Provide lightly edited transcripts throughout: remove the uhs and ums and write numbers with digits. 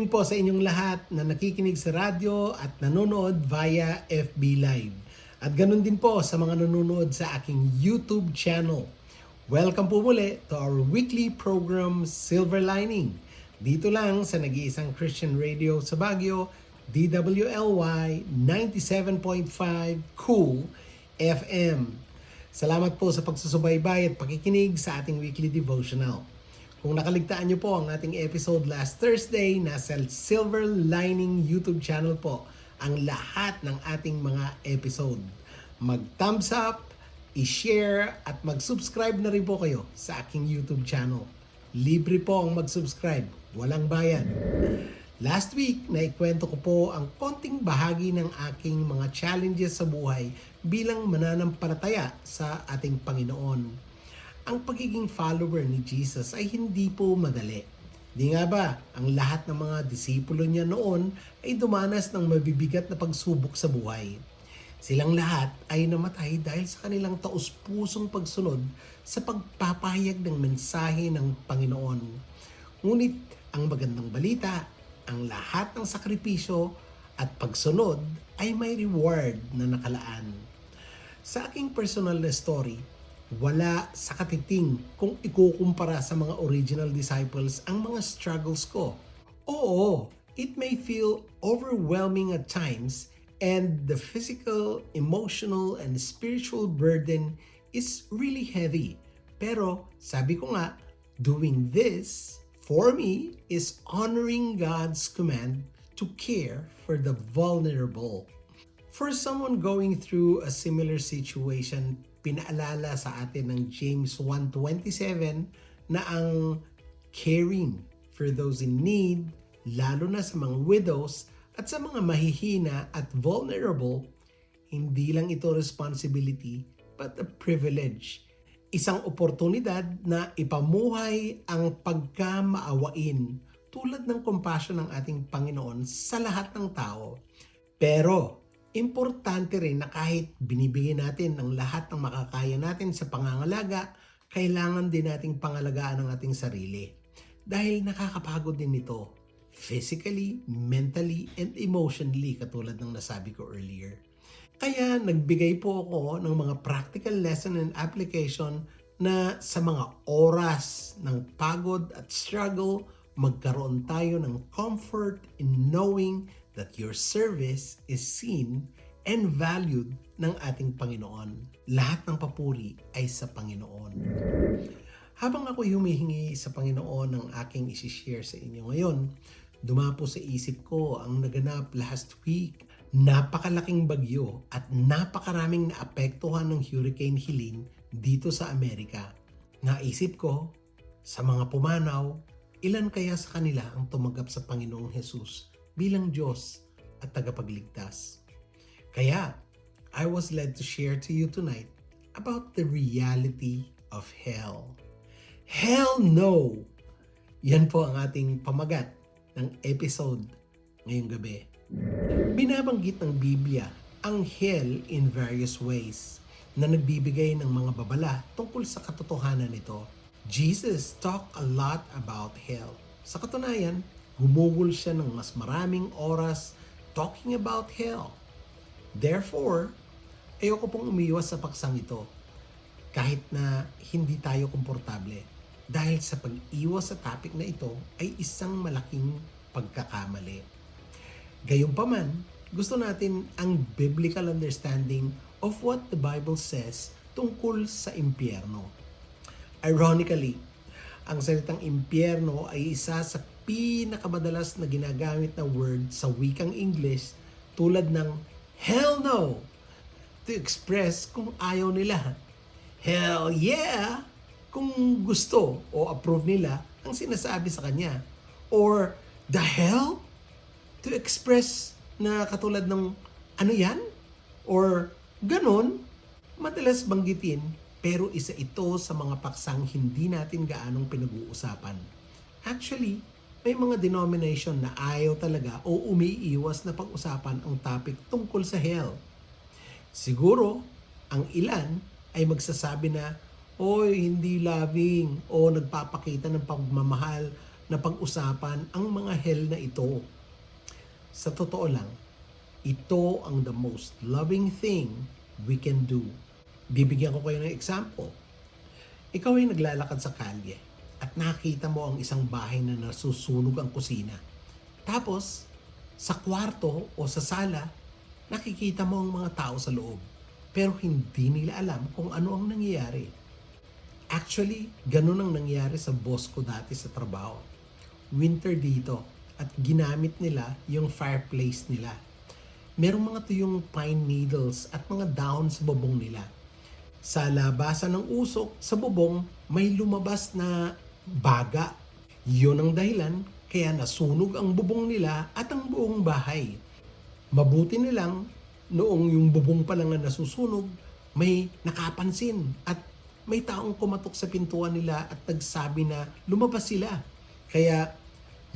morning po sa inyong lahat na nakikinig sa radyo at nanonood via FB Live. At ganun din po sa mga nanonood sa aking YouTube channel. Welcome po muli to our weekly program Silver Lining. Dito lang sa nag-iisang Christian radio sa Baguio, DWLY 97.5 Cool FM. Salamat po sa pagsusubaybay at pakikinig sa ating weekly devotional. Kung nakaligtaan niyo po ang ating episode last Thursday, nasa Silver Lining YouTube channel po ang lahat ng ating mga episode. Mag-thumbs up, i-share at mag-subscribe na rin po kayo sa aking YouTube channel. Libre po ang mag-subscribe, walang bayad. Last week, naikwento ko po ang konting bahagi ng aking mga challenges sa buhay bilang mananampalataya sa ating Panginoon. Ang pagiging follower ni Jesus ay hindi po madali. Di nga ba, ang lahat ng mga disipulo niya noon ay dumanas ng mabibigat na pagsubok sa buhay. Silang lahat ay namatay dahil sa kanilang taus-pusong pagsunod sa pagpapahayag ng mensahe ng Panginoon. Ngunit ang magandang balita, ang lahat ng sakripisyo at pagsunod ay may reward na nakalaan. Sa aking personal na story, wala sa katiting kung ikukumpara sa mga original disciples ang mga struggles ko. Oo, it may feel overwhelming at times and the physical, emotional, and spiritual burden is really heavy. Pero sabi ko nga, doing this for me is honoring God's command to care for the vulnerable. For someone going through a similar situation, pinaalala sa atin ng James 1:27 na ang caring for those in need, lalo na sa mga widows at sa mga mahihina at vulnerable, hindi lang ito responsibility but a privilege. Isang oportunidad na ipamuhay ang pagkamaawain tulad ng compassion ng ating Panginoon sa lahat ng tao. Pero importante rin na kahit binibigyan natin ng lahat ng makakaya natin sa pangangalaga, kailangan din nating pangalagaan ang ating sarili. Dahil nakakapagod din ito, physically, mentally, and emotionally katulad ng nasabi ko earlier. Kaya nagbigay po ako ng mga practical lesson and application na sa mga oras ng pagod at struggle, magkaroon tayo ng comfort in knowing that your service is seen and valued ng ating Panginoon. Lahat ng papuri ay sa Panginoon. Habang ako humihingi sa Panginoon ng aking isishare sa inyo ngayon, dumapo sa isip ko ang naganap last week. Napakalaking bagyo at napakaraming naapektuhan ng Hurricane Helene dito sa Amerika. Naisip ko, sa mga pumanaw, ilan kaya sa kanila ang tumanggap sa Panginoong Jesus bilang Diyos at tagapagligtas? Kaya, I was led to share to you tonight about the reality of hell. Hell no! Yan po ang ating pamagat ng episode ngayong gabi. Binabanggit ng Biblia ang hell in various ways na nagbibigay ng mga babala tungkol sa katotohanan nito. Jesus talked a lot about hell. Sa katunayan, gumugol siya ng mas maraming oras talking about hell. Therefore, ayoko pong umiwas sa paksang ito kahit na hindi tayo komportable dahil sa pag-iwas sa topic na ito ay isang malaking pagkakamali. Gayunpaman, gusto natin ang biblical understanding of what the Bible says tungkol sa impyerno. Ironically, ang salitang impyerno ay isa sa pinakamadalas na ginagamit na word sa wikang English tulad ng hell no to express kung ayaw nila. Hell yeah kung gusto o approve nila ang sinasabi sa kanya. Or the hell to express na katulad ng ano yan? Or ganon, madalas banggitin pero isa ito sa mga paksang hindi natin gaanong pinag-uusapan. Actually, may mga denomination na ayaw talaga o umiiwas na pag-usapan ang topic tungkol sa hell. Siguro, ang ilan ay magsasabi na, oy, hindi loving o nagpapakita ng pagmamahal na pag-usapan ang mga hell na ito. Sa totoo lang, ito ang the most loving thing we can do. Bibigyan ko kayo ng example. Ikaw ay naglalakad sa kalye at nakita mo ang isang bahay na nasusunog ang kusina. Tapos, sa kwarto o sa sala, nakikita mo ang mga tao sa loob. Pero hindi nila alam kung ano ang nangyayari. Actually, ganun ang nangyari sa boss ko dati sa trabaho. Winter dito at ginamit nila yung fireplace nila. Merong mga tuyong pine needles at mga dahon sa bubong nila. Sa labasan ng usok sa bubong, may lumabas na baga. Yun ang dahilan kaya nasunog ang bubong nila at ang buong bahay. Mabuti nilang noong yung bubong pa lang na nasusunog, may nakapansin at may taong kumatok sa pintuan nila at nagsabi na lumabas sila. Kaya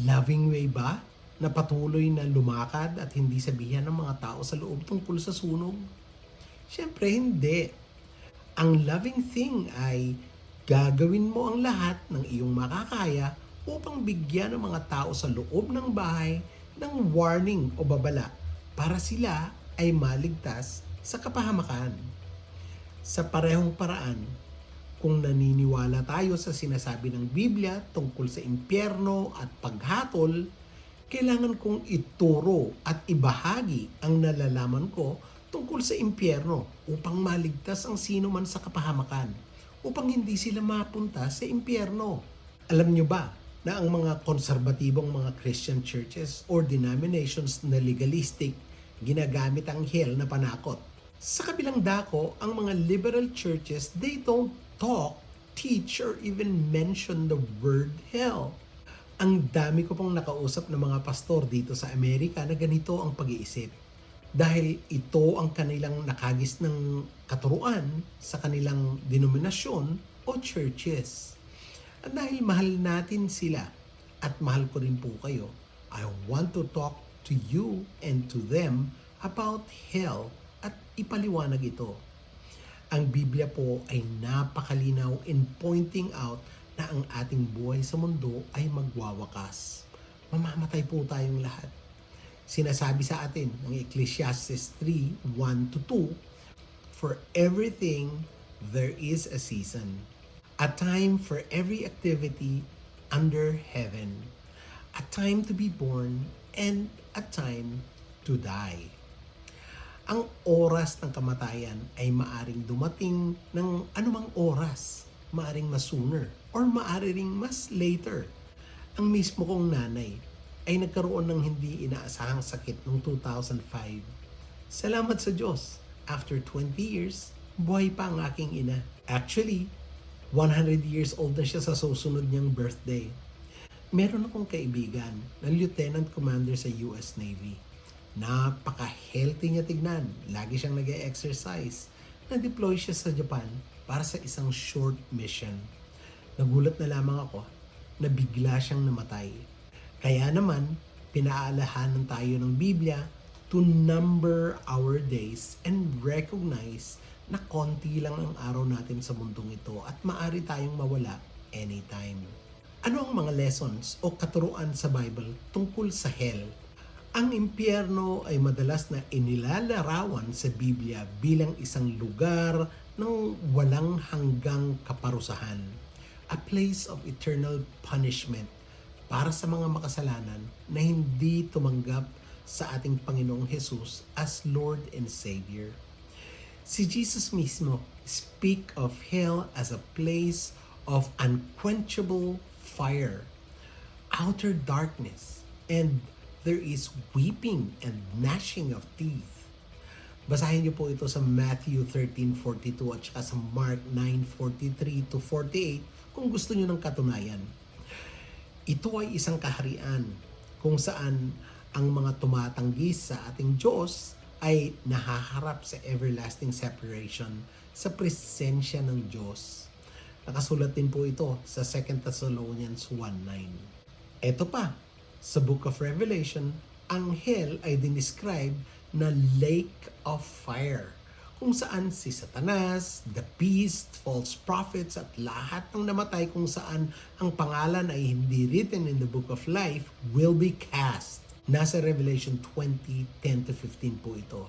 loving way ba na patuloy na lumakad at hindi sabihan ng mga tao sa loob tungkol sa sunog? Siyempre hindi. Ang loving thing ay gagawin mo ang lahat ng iyong makakaya upang bigyan ng mga tao sa loob ng bahay ng warning o babala para sila ay maligtas sa kapahamakan. Sa parehong paraan, kung naniniwala tayo sa sinasabi ng Biblia tungkol sa impyerno at paghatol, kailangan kong ituro at ibahagi ang nalalaman ko tungkol sa impyerno upang maligtas ang sino man sa kapahamakan, upang hindi sila mapunta sa impyerno. Alam nyo ba na ang mga konserbatibong mga Christian churches or denominations na legalistic ginagamit ang hell na panakot? Sa kabilang dako, ang mga liberal churches, they don't talk, teach, or even mention the word hell. Ang dami ko pong nakausap ng mga pastor dito sa Amerika na ganito ang pag-iisip. Dahil ito ang kanilang nakagis ng katuruan sa kanilang denominasyon o churches. At dahil mahal natin sila at mahal ko rin po kayo, I want to talk to you and to them about hell at ipaliwanag ito. Ang Biblia po ay napakalinaw in pointing out na ang ating buhay sa mundo ay magwawakas. Mamamatay po tayong lahat. Sinasabi sa atin ng Ecclesiastes 3:1-2, "For everything there is a season, a time for every activity under heaven, a time to be born and a time to die." Ang oras ng kamatayan ay maaring dumating ng anumang oras. Maaring mas sooner or maaring mas later. Ang mismo kong nanay ay nagkaroon ng hindi inaasahang sakit noong 2005. Salamat sa Diyos. After 20 years, buhay pa ang aking ina. Actually, 100 years old na siya sa susunod niyang birthday. Meron akong kaibigan na lieutenant commander sa US Navy. Napaka-healthy niya tignan. Lagi siyang nag-exercise. Na-deploy siya sa Japan para sa isang short mission. Nagulat na lamang ako na bigla siyang namatay. Kaya naman, pinaalahanan tayo ng Biblia to number our days and recognize na konti lang ang araw natin sa mundong ito at maaari tayong mawala anytime. Ano ang mga lessons o katuruan sa Bible tungkol sa hell? Ang impyerno ay madalas na inilalarawan sa Biblia bilang isang lugar ng walang hanggang kaparusahan. A place of eternal punishment para sa mga makasalanan na hindi tumanggap sa ating Panginoong Jesus as Lord and Savior. Si Jesus mismo speak of hell as a place of unquenchable fire, outer darkness, and there is weeping and gnashing of teeth. Basahin niyo po ito sa Matthew 13:42 at saka sa Mark 9:43-48 kung gusto niyo ng katunayan. Ito ay isang kaharian kung saan ang mga tumatanggi sa ating Diyos ay nahaharap sa everlasting separation sa presensya ng Diyos. Nakasulat din po ito sa 2 Thessalonians 1:9. Ito pa, sa Book of Revelation, ang hell ay dinescribe na lake of fire, kung saan si Satanas, the beast, false prophets at lahat ng namatay kung saan ang pangalan ay hindi written in the book of life will be cast. Nasa Revelation 20:10 to 15 po ito.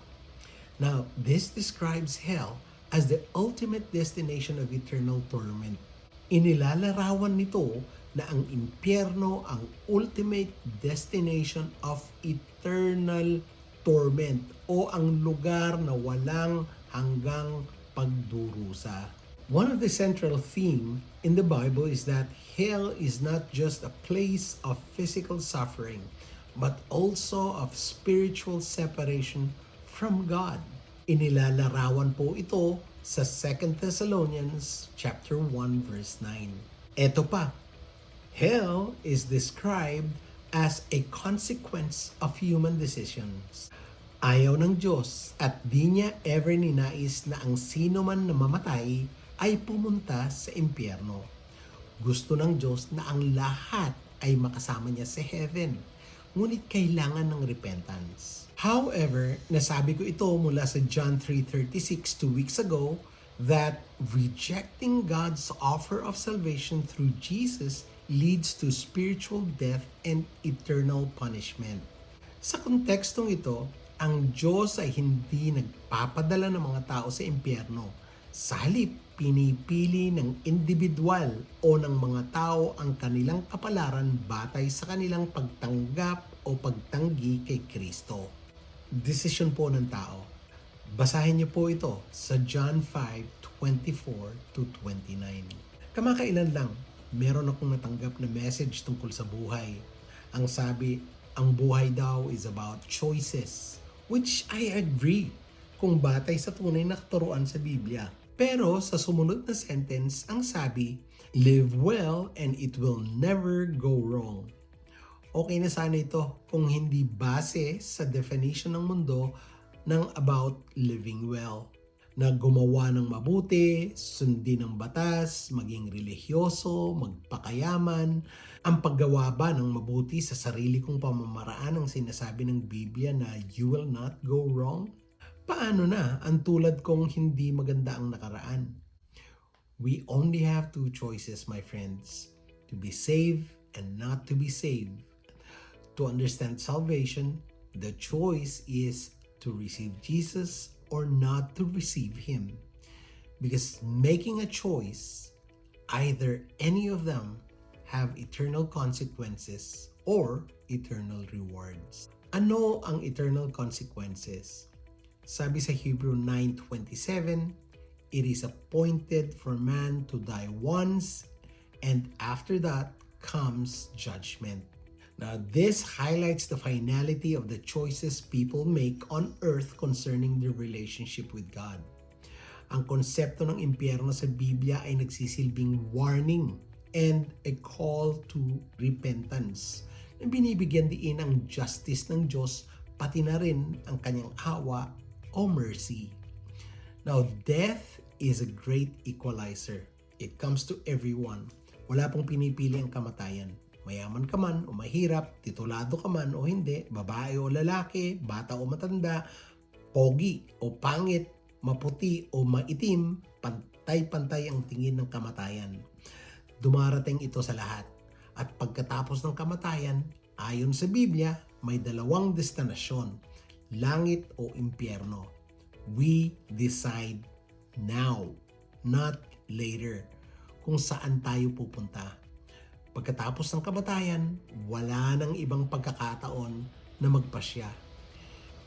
Now, this describes hell as the ultimate destination of eternal torment. Inilalarawan nito na ang impyerno ang ultimate destination of eternal torment o ang lugar na walang hanggang pagdurusa. One of the central theme in the Bible is that hell is not just a place of physical suffering, but also of spiritual separation from God. Inilalarawan po ito sa 2 Thessalonians chapter 1 verse 9. Eto pa, hell is described as a consequence of human decisions. Ayaw ng Diyos at di niya ever ninais na ang sino man na mamatay ay pumunta sa impyerno. Gusto ng Diyos na ang lahat ay makasama niya sa heaven, ngunit kailangan ng repentance. However, nasabi ko ito mula sa John 3:36 2 weeks ago that rejecting God's offer of salvation through Jesus leads to spiritual death and eternal punishment. Sa kontekstong ito, ang Diyos ay hindi nagpapadala ng mga tao sa impyerno. Sa halip, pinipili ng individual o ng mga tao ang kanilang kapalaran batay sa kanilang pagtanggap o pagtanggi kay Kristo. Desisyon po ng tao. Basahin niyo po ito sa John 5:24 to 29. Kamakailan lang, meron akong natanggap na message tungkol sa buhay. Ang sabi, ang buhay daw is about choices. Which I agree kung batay sa tunay na katuruan sa Biblia. Pero sa sumunod na sentence, ang sabi, live well and it will never go wrong. Okay na sana ito kung hindi base sa definition ng mundo ng about living well. Na gumawa ng mabuti, sundin ang batas, maging relihiyoso, magpakayaman. Ang paggawa ba ng mabuti sa sarili kong pamamaraan ang sinasabi ng Biblia na you will not go wrong? Paano na ang tulad kong hindi maganda ang nakaraan? We only have two choices, my friends. To be saved and not to be saved. To understand salvation, the choice is to receive Jesus or not to receive Him. Because making a choice, either any of them have eternal consequences or eternal rewards. Ano ang eternal consequences? Sabi sa Hebrew 9:27, it is appointed for man to die once, and after that comes judgment. Now, this highlights the finality of the choices people make on earth concerning their relationship with God. Ang konsepto ng impyerno sa Biblia ay nagsisilbing warning and a call to repentance na binibigyan diin ang justice ng Diyos pati na rin ang kanyang awa o mercy. Now, death is a great equalizer. It comes to everyone. Wala pong pinipili ang kamatayan. Mayaman ka man o mahirap, titulado ka man o hindi, babae o lalaki, bata o matanda, pogi o pangit, maputi o maitim, pantay-pantay ang tingin ng kamatayan. Dumarating ito sa lahat. At pagkatapos ng kamatayan, ayon sa Biblia, may dalawang destinasyon, langit o impyerno. We decide now, not later, kung saan tayo pupunta. Pagkatapos ng kamatayan, wala nang ibang pagkakataon na magpasya.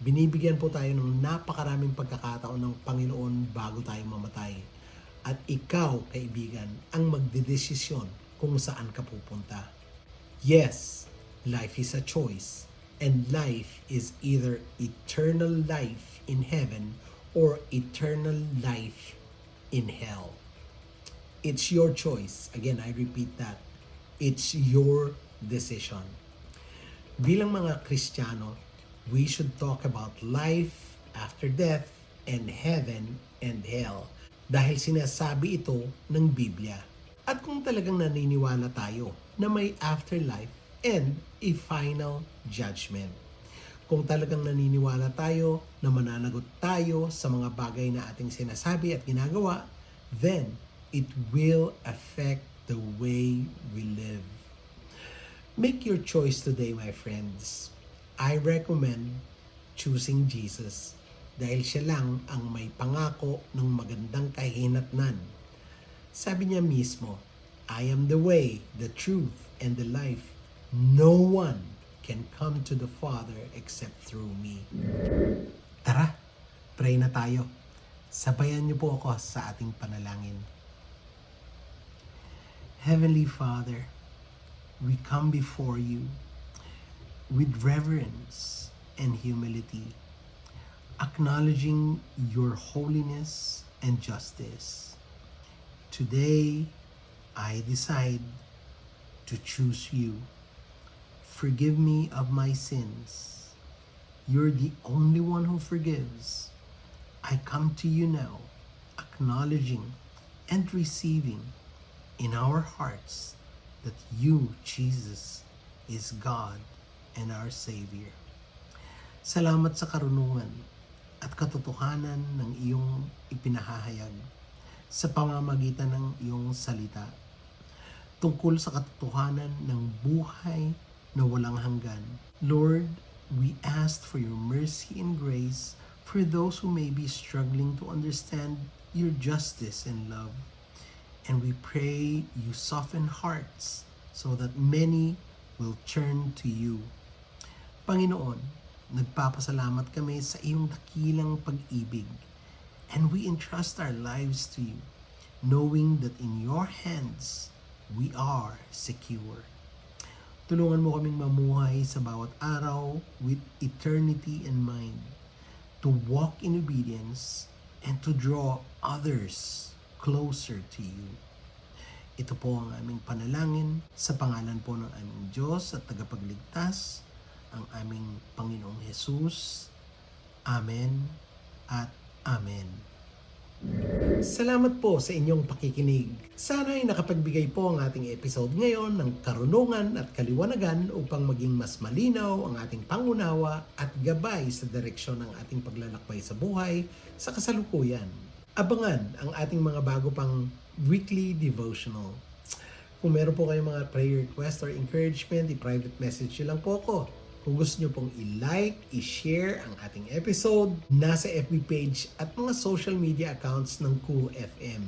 Binibigyan po tayo ng napakaraming pagkakataon ng Panginoon bago tayo mamatay. At ikaw, kaibigan, ang magdedesisyon kung saan ka pupunta. Yes, life is a choice. And life is either eternal life in heaven or eternal life in hell. It's your choice. Again, I repeat that. It's your decision. Bilang mga Kristiyano, we should talk about life after death and heaven and hell. Dahil sinasabi ito ng Biblia. At kung talagang naniniwala tayo na may afterlife and a final judgment. Kung talagang naniniwala tayo na mananagot tayo sa mga bagay na ating sinasabi at ginagawa, then it will affect the way we live. Make your choice today, my friends. I recommend choosing Jesus dahil siya lang ang may pangako ng magandang kahinatnan. Sabi niya mismo, I am the way, the truth, and the life. No one can come to the Father except through me. Tara, pray na tayo. Sabayan niyo po ako sa ating panalangin. Heavenly Father, we come before you with reverence and humility, acknowledging your holiness and justice. Today, I decide to choose you. Forgive me of my sins. You're the only one who forgives. I come to you now, acknowledging and receiving in our hearts that you, Jesus, is God and our Savior. Salamat sa karunungan at katotohanan ng iyong ipinahahayag sa pamamagitan ng iyong salita tungkol sa katotohanan ng buhay na walang hanggan. Lord, we ask for your mercy and grace for those who may be struggling to understand your justice and love. And we pray you soften hearts so that many will turn to you. Panginoon, nagpapasalamat kami sa iyong dakilang pag-ibig, and we entrust our lives to you, knowing that in your hands we are secure. Tulungan mo kaming mamuhay sa bawat araw with eternity in mind, to walk in obedience and to draw others closer to you. Ito po ang aming panalangin sa pangalan po ng aming Diyos at tagapagligtas, ang aming Panginoong Hesus. Amen at Amen. Salamat po sa inyong pakikinig. Sana'y nakapagbigay po ang ating episode ngayon ng karunungan at kaliwanagan upang maging mas malinaw ang ating pangunawa at gabay sa direksyon ng ating paglalakbay sa buhay sa kasalukuyan. Abangan ang ating mga bago pang weekly devotional. Kung meron po kayong mga prayer request or encouragement, i-private message nyo lang po ako. Kung gusto nyo pong i-like, i-share ang ating episode, nasa FB page at mga social media accounts ng Cool FM.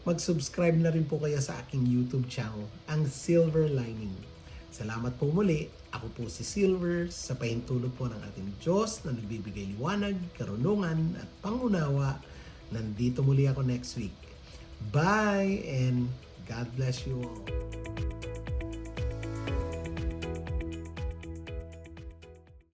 Mag-subscribe na rin po kayo sa aking YouTube channel, ang Silver Lining. Salamat po muli. Ako po si Silver, sa pahintulot po ng ating Diyos na nagbibigay liwanag, karunungan at pangunawa. Nandito muli ako next week. Bye and God bless you all.